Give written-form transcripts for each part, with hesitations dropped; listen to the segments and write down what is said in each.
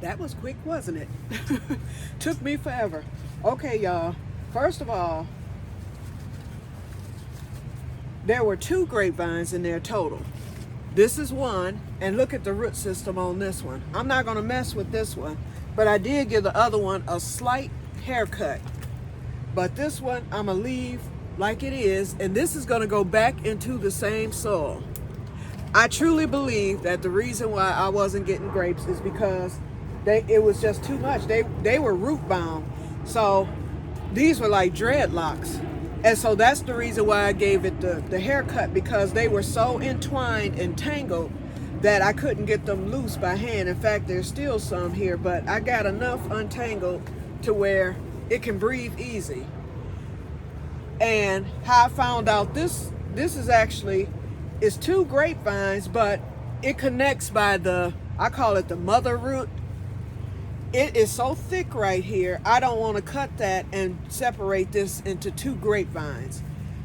That was quick, wasn't it? Took me forever. Okay, y'all. First of all, there were 2 grapevines in there total. This is one, and look at the root system on this one. I'm not going to mess with this one, but I did give the other one a slight haircut. But this one, I'm going to leave like it is, and this is going to go back into the same soil. I truly believe that the reason why I wasn't getting grapes is because it was just too much. They were root bound. So these were like dreadlocks. And so that's the reason why I gave it the haircut, because they were so entwined and tangled that I couldn't get them loose by hand. In fact, there's still some here, but I got enough untangled to where it can breathe easy. And how I found out this is actually, it's 2 grapevines, but it connects by I call it the mother root. It is so thick right here, I don't want to cut that and separate this into 2 grapevines.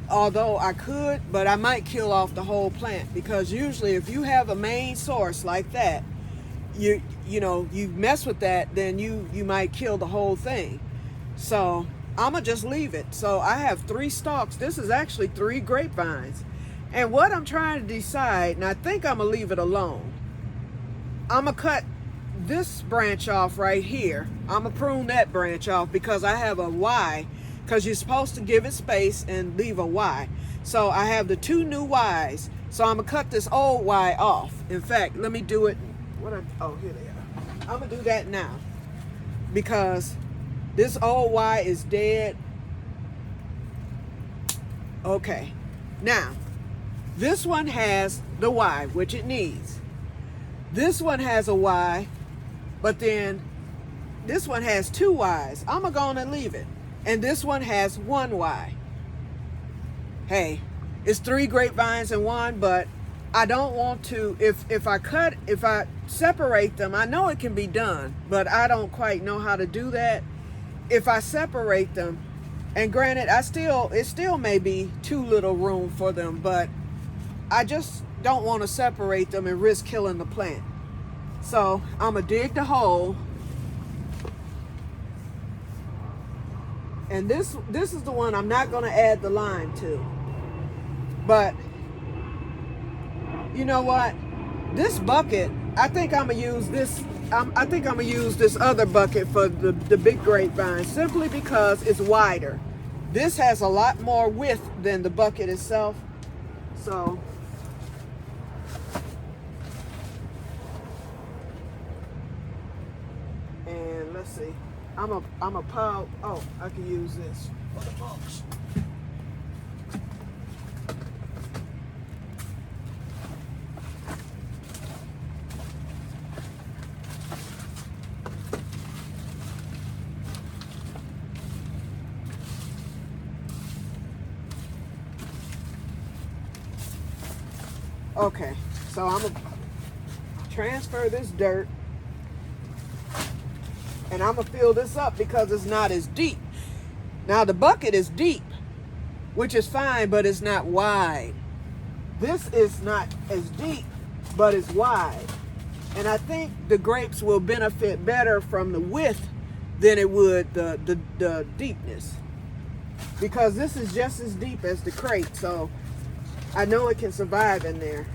Although I could, but I might kill off the whole plant, because usually if you have a main source like that, you mess with that, then you might kill the whole thing. So I'm gonna just leave it. So I have 3 stalks. This is actually 3 grapevines. And what I'm trying to decide, and I think I'm gonna leave it alone, I'm gonna cut this branch off right here. I'm gonna prune that branch off because I have a Y, because you're supposed to give it space and leave a Y. So I have the 2 new Ys. So I'm gonna cut this old Y off. In fact, let me do it. Oh, here they are. I'm gonna do that now, because this old Y is dead. Okay, now this one has the Y, which it needs. This one has a Y, but then this one has 2 Ys. I'm gonna leave it. And this one has 1 Y. Hey, it's 3 grapevines in one, but I don't want to, if I separate them, I know it can be done, but I don't quite know how to do that. If I separate them, and granted, it still may be too little room for them, but I just don't want to separate them and risk killing the plant. So I'm gonna dig the hole, and this is the one I'm not gonna add the lime to. But you know what? This bucket, I think I'm gonna use this. I think I'm gonna use this other bucket for the big grapevine, simply because it's wider. This has a lot more width than the bucket itself. So and let's see. I'm a pile. Oh, I can use this for the mulch. Okay, so I'm gonna transfer this dirt, and I'm gonna fill this up because it's not as deep. Now the bucket is deep, which is fine, but it's not wide. This is not as deep, but it's wide. And I think the grapes will benefit better from the width than it would the deepness, because this is just as deep as the crate, so I know it can survive in there.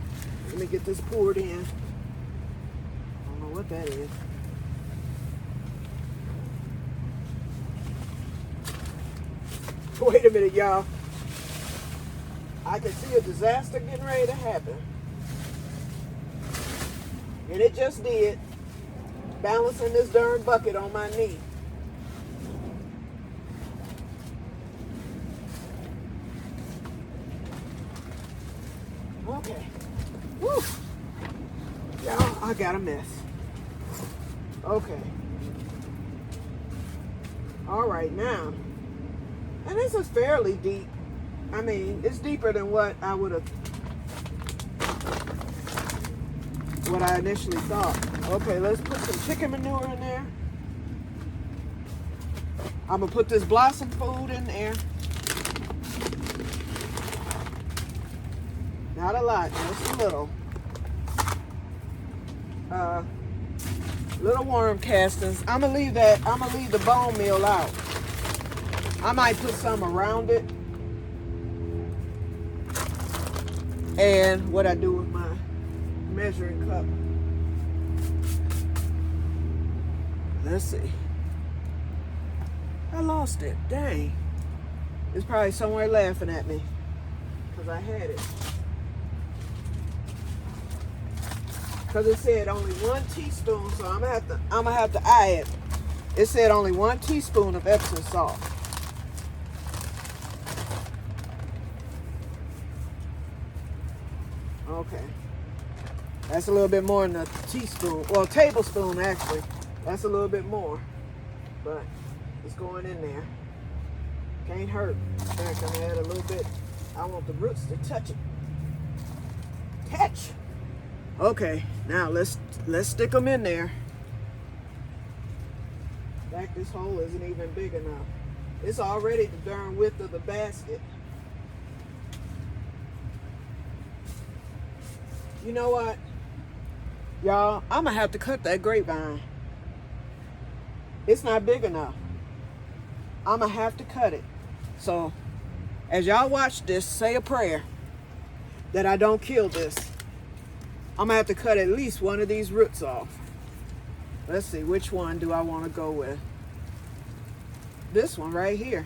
Let me get this poured in. I don't know what that is. Wait a minute, y'all. I can see a disaster getting ready to happen. And it just did. Balancing this darn bucket on my knee. Okay. Woo. Y'all, I got a mess. Okay. All right, now. And this is fairly deep. I mean, it's deeper than what I initially thought. Okay, let's put some chicken manure in there. I'm gonna put this blossom food in there. Not a lot, just a little. Little worm castings. I'm gonna leave the bone meal out. I might put some around it. And what I do with my measuring cup. Let's see. I lost it. Dang. It's probably somewhere laughing at me because I had it. Because it said only 1 teaspoon, so I'm gonna have to eye it. It said only 1 teaspoon of Epsom salt. Okay. That's a little bit more than a teaspoon. Well, tablespoon actually. That's a little bit more. But it's going in there. Can't hurt. In fact, I'm gonna add a little bit. I want the roots to touch it. Touch! Okay, now let's stick them in there. In fact, this hole isn't even big enough. It's already the darn width of the basket. You know what? Y'all, I'm gonna have to cut that grapevine. It's not big enough. I'm gonna have to cut it. So, as y'all watch this, say a prayer that I don't kill this. I'm gonna have to cut at least one of these roots off. Let's see, which one do I want to go with? This one right here.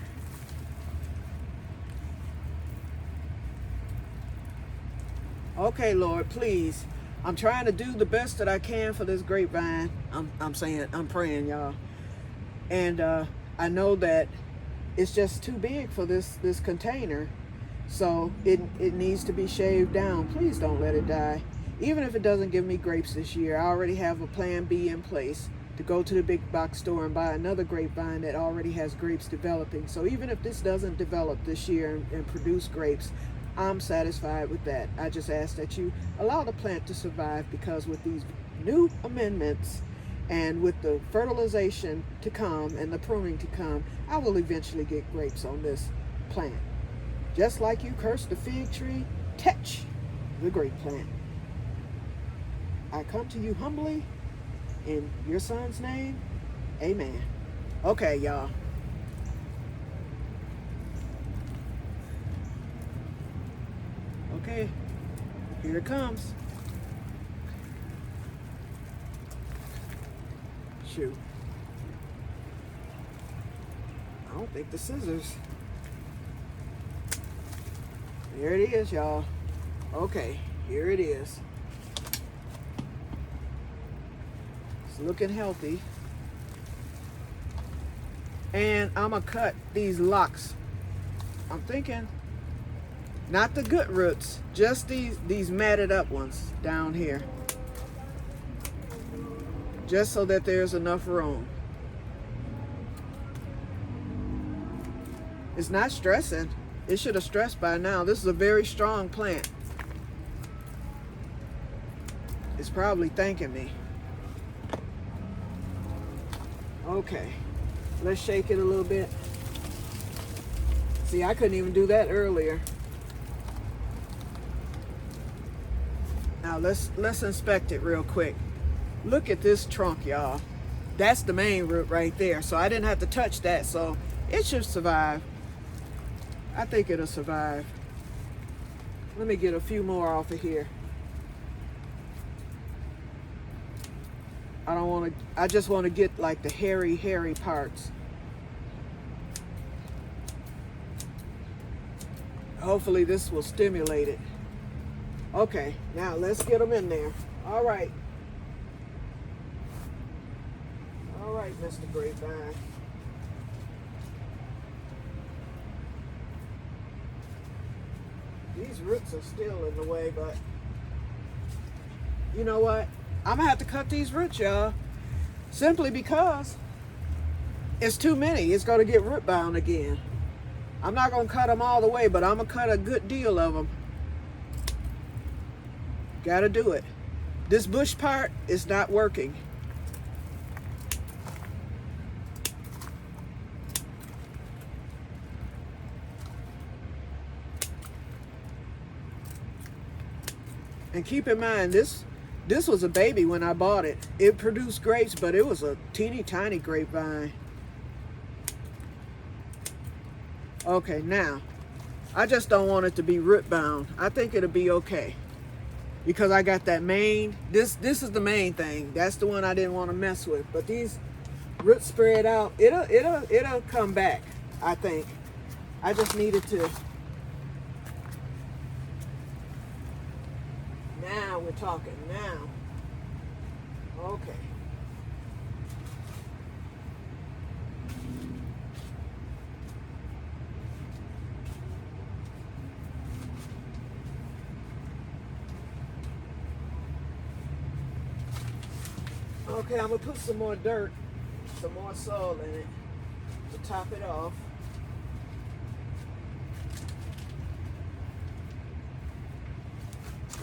Okay, Lord, please. I'm trying to do the best that I can for this grapevine. I'm praying, y'all. And I know that it's just too big for this container. So it needs to be shaved down. Please don't let it die. Even if it doesn't give me grapes this year, I already have a plan B in place to go to the big box store and buy another grapevine that already has grapes developing. So even if this doesn't develop this year and produce grapes, I'm satisfied with that. I just ask that you allow the plant to survive, because with these new amendments and with the fertilization to come and the pruning to come, I will eventually get grapes on this plant. Just like you cursed the fig tree, catch the grape plant. I come to you humbly in your son's name. Amen. Okay, y'all. Okay, here it comes. Shoot. I don't think the scissors. There it is, y'all. Okay, here it is. It's looking healthy. And I'm gonna cut these locks. I'm thinking not the good roots, just these matted up ones down here. Just so that there's enough room. It's not stressing. It should have stressed by now. This is a very strong plant. It's probably thanking me. Okay, let's shake it a little bit. See, I couldn't even do that earlier. Now let's inspect it real quick. Look at this trunk, y'all. That's the main root right there. So I didn't have to touch that, so it should survive. I think it'll survive. Let me get a few more off of here. I just want to get like the hairy parts. Hopefully this will stimulate it. Okay, now let's get them in there. All right. All right, Mr. Grapevine. These roots are still in the way, but you know what? I'm gonna have to cut these roots, y'all. Simply because it's too many. It's gonna get root bound again. I'm not gonna cut them all the way, but I'm gonna cut a good deal of them. Gotta do it. This bush part is not working. And keep in mind, this This was a baby when I bought it. It produced grapes, but it was a teeny tiny grapevine. Okay, now, I just don't want it to be root bound. I think it'll be okay. Because I got that main, this is the main thing. That's the one I didn't want to mess with. But these roots spread out, it'll come back, I think. I just needed to. Now we're talking now. Okay. Okay, I'm gonna put some more dirt, some more soil in it to top it off.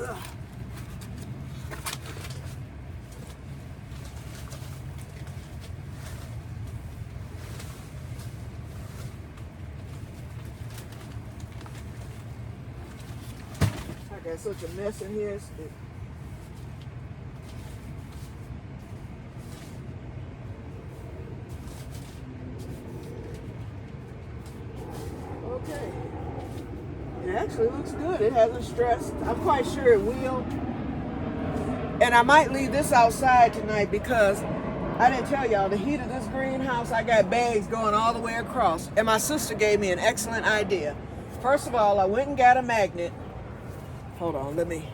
Ugh. I got such a mess in here. Okay. It actually looks good. It hasn't stressed. I'm quite sure it will. And I might leave this outside tonight because I didn't tell y'all the heat of this greenhouse. I got bags going all the way across. And my sister gave me an excellent idea. First of all, I went and got a magnet. Hold on, let me.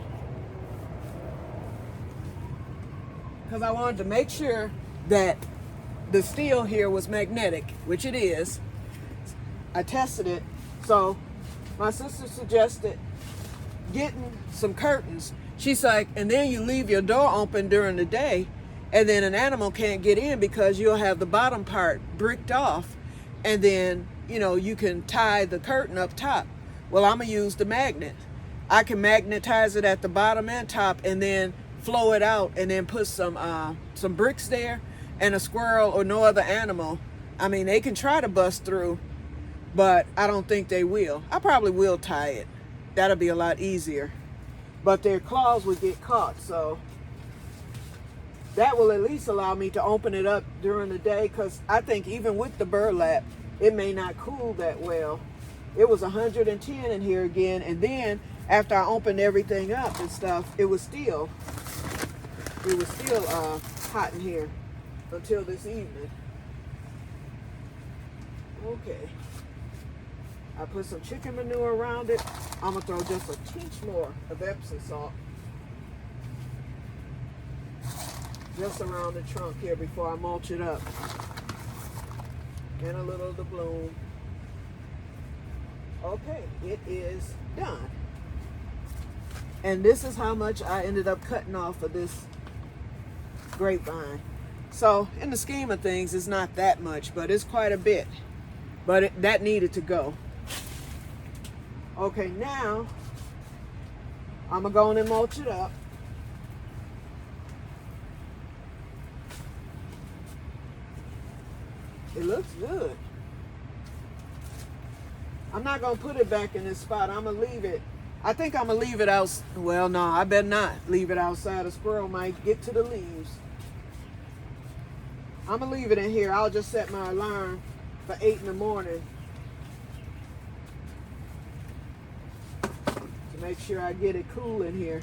Because I wanted to make sure that the steel here was magnetic, which it is. I tested it. So my sister suggested getting some curtains. She's like, and then you leave your door open during the day, and then an animal can't get in because you'll have the bottom part bricked off, and then, you know, you can tie the curtain up top. Well, I'm gonna use the magnet. I can magnetize it at the bottom and top, and then flow it out, and then put some bricks there, and a squirrel or no other animal. I mean, they can try to bust through, but I don't think they will. I probably will tie it. That'll be a lot easier. But their claws would get caught, so that will at least allow me to open it up during the day, because I think even with the burlap, it may not cool that well. It was 110 in here again, and then after I opened everything up and stuff, it was still hot in here until this evening. Okay. I put some chicken manure around it. I'm gonna throw just a pinch more of Epsom salt just around the trunk here before I mulch it up. And a little of the bloom. Okay, it is done. And this is how much I ended up cutting off of this grapevine. So in the scheme of things, it's not that much, but it's quite a bit. But that needed to go. Okay, now I'm gonna go in and mulch it up. It looks good. I'm not gonna put it back in this spot. I'm gonna leave it. I think I'm gonna leave it out. Well, no, I better not leave it outside. A squirrel might get to the leaves. I'm gonna leave it in here. I'll just set my alarm for 8 in the morning to make sure I get it cool in here.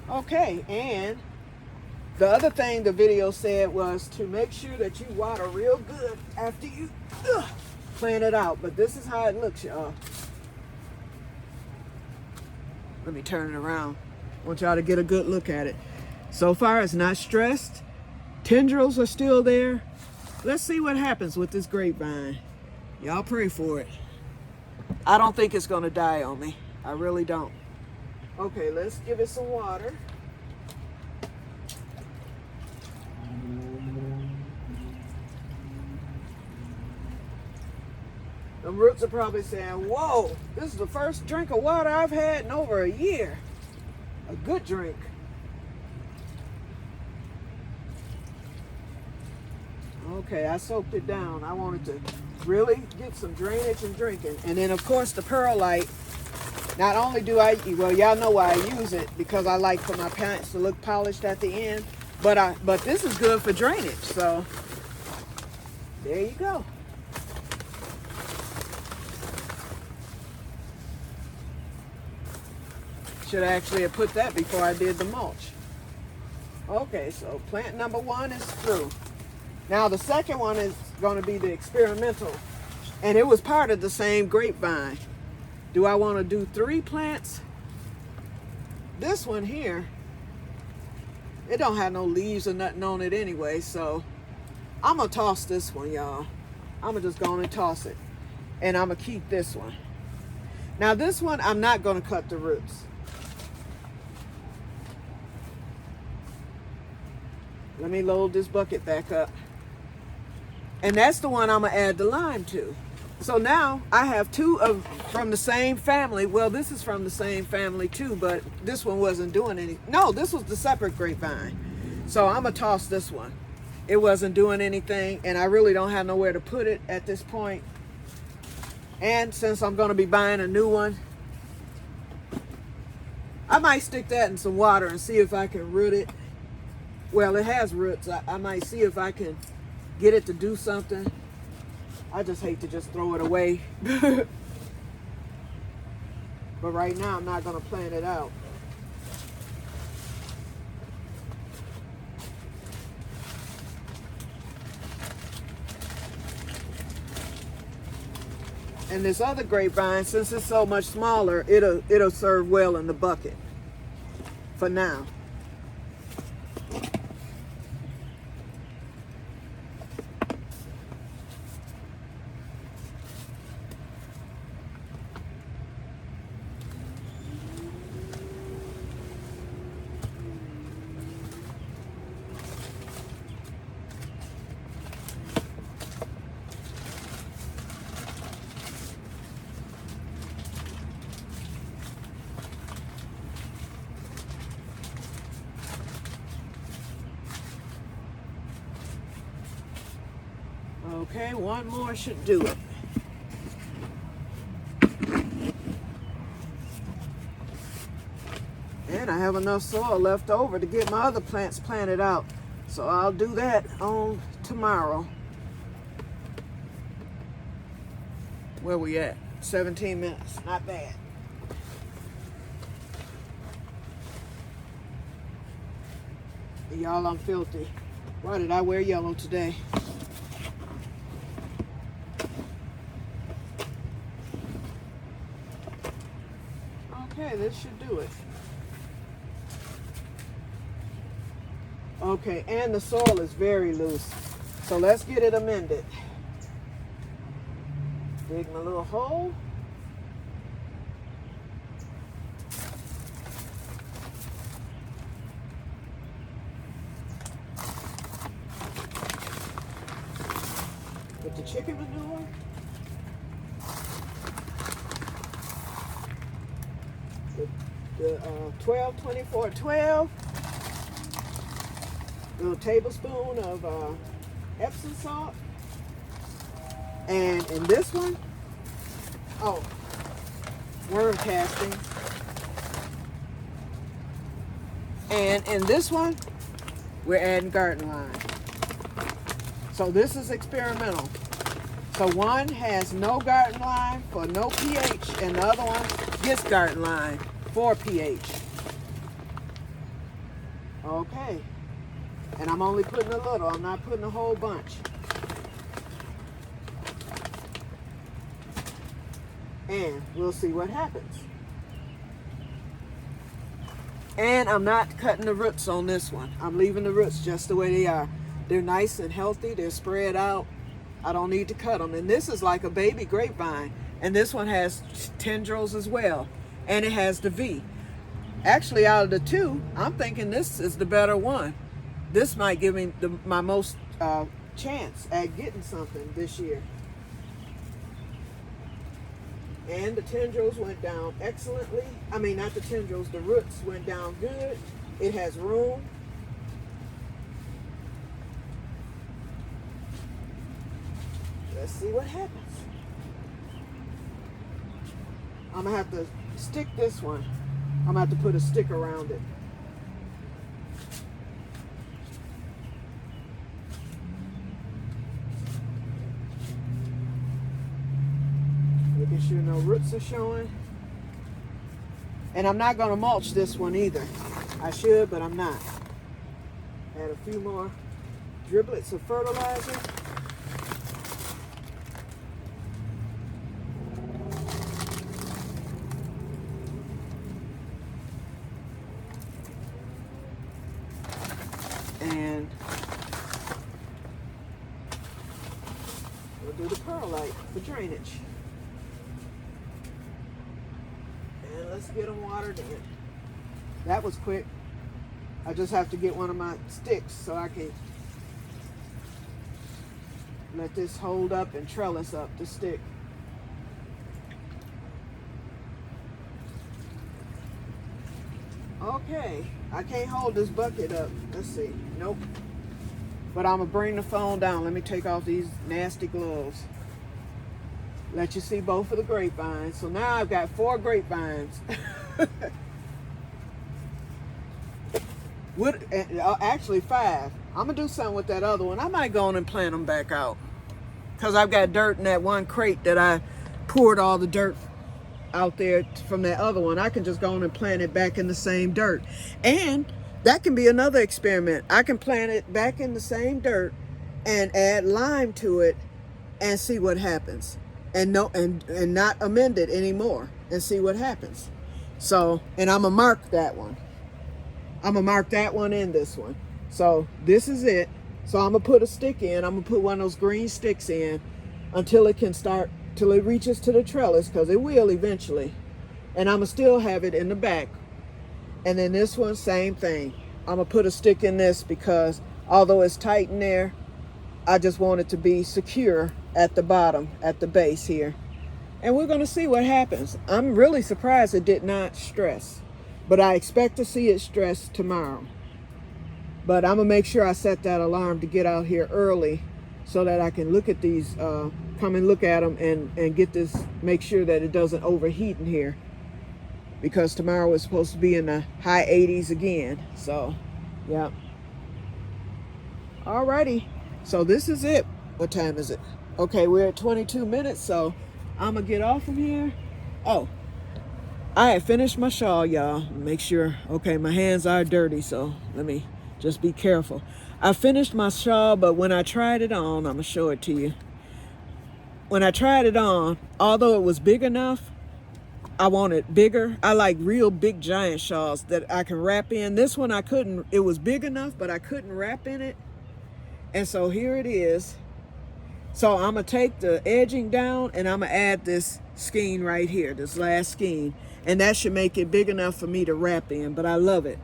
Okay, and the other thing the video said was to make sure that you water real good after you plant it out. But this is how it looks, y'all. Let me turn it around. I want y'all to get a good look at it. So far, it's not stressed. Tendrils are still there. Let's see what happens with this grapevine. Y'all pray for it. I don't think it's gonna die on me. I really don't. Okay, let's give it some water. The roots are probably saying, whoa, this is the first drink of water I've had in over a year. A good drink. Okay, I soaked it down. I wanted to really get some drainage and drinking. And then, of course, the perlite Not only do I, well, y'all know why I use it, because I like for my plants to look polished at the end, but this is good for drainage, so there you go. Should actually have put that before I did the mulch. Okay, so plant number 1 is through. Now the second one is going to be the experimental, and it was part of the same grapevine. Do I want to do 3 plants? This one here, it don't have no leaves or nothing on it anyway, so I'm going to toss this one, y'all. I'm going to just go on and toss it. And I'm going to keep this one. Now this one, I'm not going to cut the roots. Let me load this bucket back up. And that's the one I'm going to add the lime to. So now I have 2 from the same family. Well, this is from the same family too, but this one wasn't doing any. No, this was the separate grapevine. So I'm going to toss this one. It wasn't doing anything, and I really don't have nowhere to put it at this point. And since I'm going to be buying a new one, I might stick that in some water and see if I can root it. Well, it has roots. I might see if I can get it to do something. I just hate to just throw it away. But right now, I'm not going to plant it out. And this other grapevine, since it's so much smaller, it'll serve well in the bucket for now. Okay, 1 more should do it. And I have enough soil left over to get my other plants planted out. So I'll do that on tomorrow. Where we at? 17 minutes, not bad. Y'all, I'm filthy. Why did I wear yellow today? Okay, this should do it. Okay, and the soil is very loose. So let's get it amended. Dig my little hole. Put the chicken manure. The 12, 24, 12. Little tablespoon of Epsom salt. And in this one, oh, worm casting. And in this one, we're adding garden lime. So this is experimental. So one has no garden lime for no pH, and the other one gets garden lime for pH. Okay. And I'm only putting a little. I'm not putting a whole bunch. And we'll see what happens. And I'm not cutting the roots on this one. I'm leaving the roots just the way they are. They're nice and healthy. They're spread out. I don't need to cut them. And this is like a baby grapevine. And this one has tendrils as well. And it has the V. Actually, out of the 2, I'm thinking this is the better one. This might give me my most chance at getting something this year. And the tendrils went down excellently. I mean, not the tendrils, the roots went down good. It has room. Let's see what happens. I'm gonna have to stick this one. I'm gonna have to put a stick around it. Making sure no roots are showing. And I'm not gonna mulch this one either. I should, but I'm not. Add a few more driblets of fertilizer. And we'll do the perlite for drainage. And let's get them watered in. That was quick. I just have to get one of my sticks so I can let this hold up and trellis up the stick. Okay, I can't hold this bucket up. Let's see. Nope. But I'm gonna bring the phone down. Let me take off these nasty gloves. Let you see both of the grapevines. So now I've got 4 grapevines. Actually 5. I'm gonna do something with that other one. I might go on and plant them back out, because I've got dirt in that one crate that I poured all the dirt out there from that other one. I can just go on and plant it back in the same dirt. And that can be another experiment. I can plant it back in the same dirt and add lime to it and see what happens. And not amend it anymore and see what happens. So, and I'm gonna mark that one. I'm gonna mark that one and this one. So this is it. So I'm gonna put a stick in. I'm gonna put one of those green sticks in until it can start, till it reaches to the trellis, because it will eventually. And I'm gonna still have it in the back. And then this one, same thing. I'm gonna put a stick in this because although it's tight in there, I just want it to be secure at the bottom, at the base here. And we're gonna see what happens. I'm really surprised it did not stress, but I expect to see it stress tomorrow. But I'm gonna make sure I set that alarm to get out here early so that I can look at these, come and look at them and get this, make sure that it doesn't overheat in here, because tomorrow is supposed to be in the high 80s again. So, yeah. Alrighty, so this is it. What time is it? Okay, we're at 22 minutes, so I'm gonna get off from here. Oh, I had finished my shawl, y'all. Make sure, okay, my hands are dirty, so let me just be careful. I finished my shawl, but when I tried it on, I'm gonna show it to you. When I tried it on, although it was big enough, I wanted bigger. I like real big giant shawls that I can wrap in. This one I couldn't, it was big enough, but I couldn't wrap in it. And so here it is. So I'm gonna take the edging down and I'm gonna add this skein right here, this last skein. And that should make it big enough for me to wrap in, but I love it.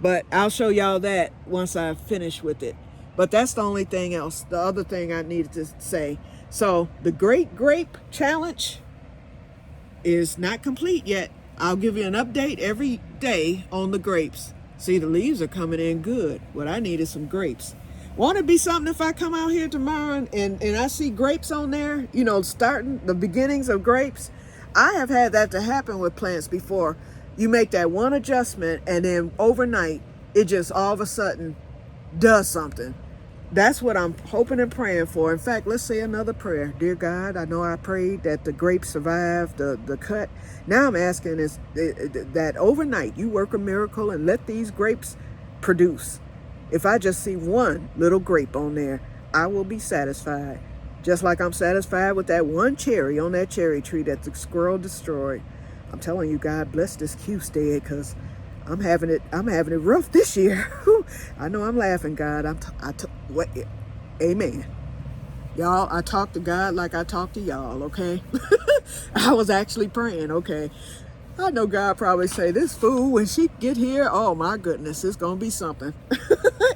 But I'll show y'all that once I finish with it. But that's the only thing else, the other thing I needed to say. So the Great Grape Challenge is not complete yet. I'll give you an update every day on the grapes. See, the leaves are coming in good. What I need is some grapes. Won't it be something if I come out here tomorrow and I see grapes on there, you know, starting the beginnings of grapes? I have had that to happen with plants before. You make that one adjustment and then overnight, it just all of a sudden does something. That's what I'm hoping and praying for. In fact, let's say another prayer. Dear God, I know I prayed that the grapes survive the cut. Now I'm asking is that overnight you work a miracle and let these grapes produce. If I just see one little grape on there, I will be satisfied. Just like I'm satisfied with that one cherry on that cherry tree that the squirrel destroyed. I'm telling you, God bless this Que-stead, because I'm having it rough this year. I know I'm laughing, God. Amen. Y'all, I talk to God like I talk to y'all, okay? I was actually praying, okay? I know God probably say, this fool, when she get here, oh my goodness, it's going to be something.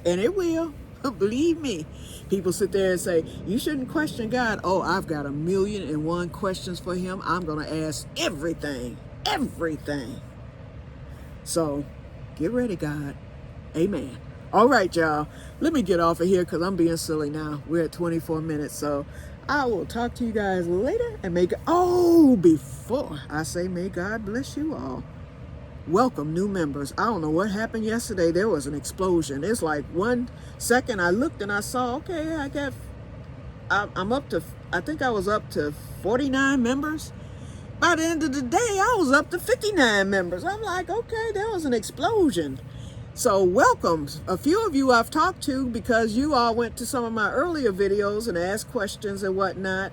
And it will. Believe me. People sit there and say, you shouldn't question God. Oh, I've got 1,000,001 questions for him. I'm going to ask everything. Everything. So, get ready, God. Amen. All right, y'all. Let me get off of here because I'm being silly now. We're at 24 minutes. So, I will talk to you guys later, and before I say may God bless you all, welcome new members. I don't know what happened yesterday. There was an explosion. It's like 1 second I looked and I saw, okay, I'm up to, I think I was up to 49 members. By the end of the day, I was up to 59 members. I'm like, okay, there was an explosion. So welcome. A few of you I've talked to because you all went to some of my earlier videos and asked questions and whatnot.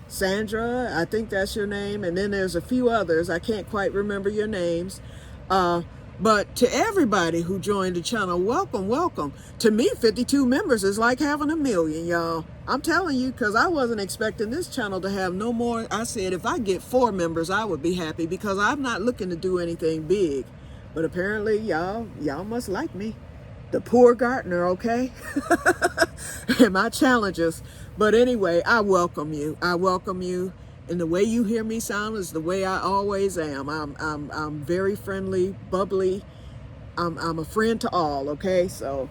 Sandra, I think that's your name. And then there's a few others. I can't quite remember your names. But to everybody who joined the channel, welcome, welcome. To me, 52 members is like having 1 million, y'all. I'm telling you, because I wasn't expecting this channel to have no more. I said if I get 4 members, I would be happy because I'm not looking to do anything big. But apparently, y'all must like me. The poor gardener, okay? And my challenges. But anyway, I welcome you. I welcome you. And the way you hear me sound is the way I always am. I'm very friendly, bubbly. I'm a friend to all, okay? So,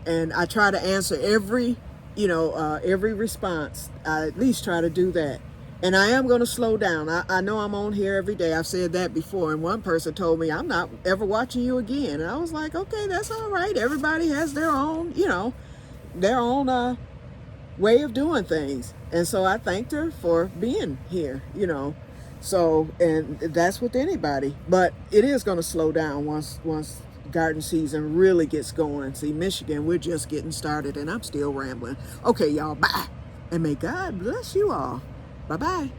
and I try to answer every response. I at least try to do that. And I am going to slow down. I know I'm on here every day. I've said that before. And one person told me, I'm not ever watching you again. And I was like, okay, that's all right. Everybody has their own, way of doing things. And so I thanked her for being here, So, and that's with anybody. But it is going to slow down once garden season really gets going. See, Michigan, we're just getting started and I'm still rambling. Okay, y'all, bye. And may God bless you all. Bye-bye.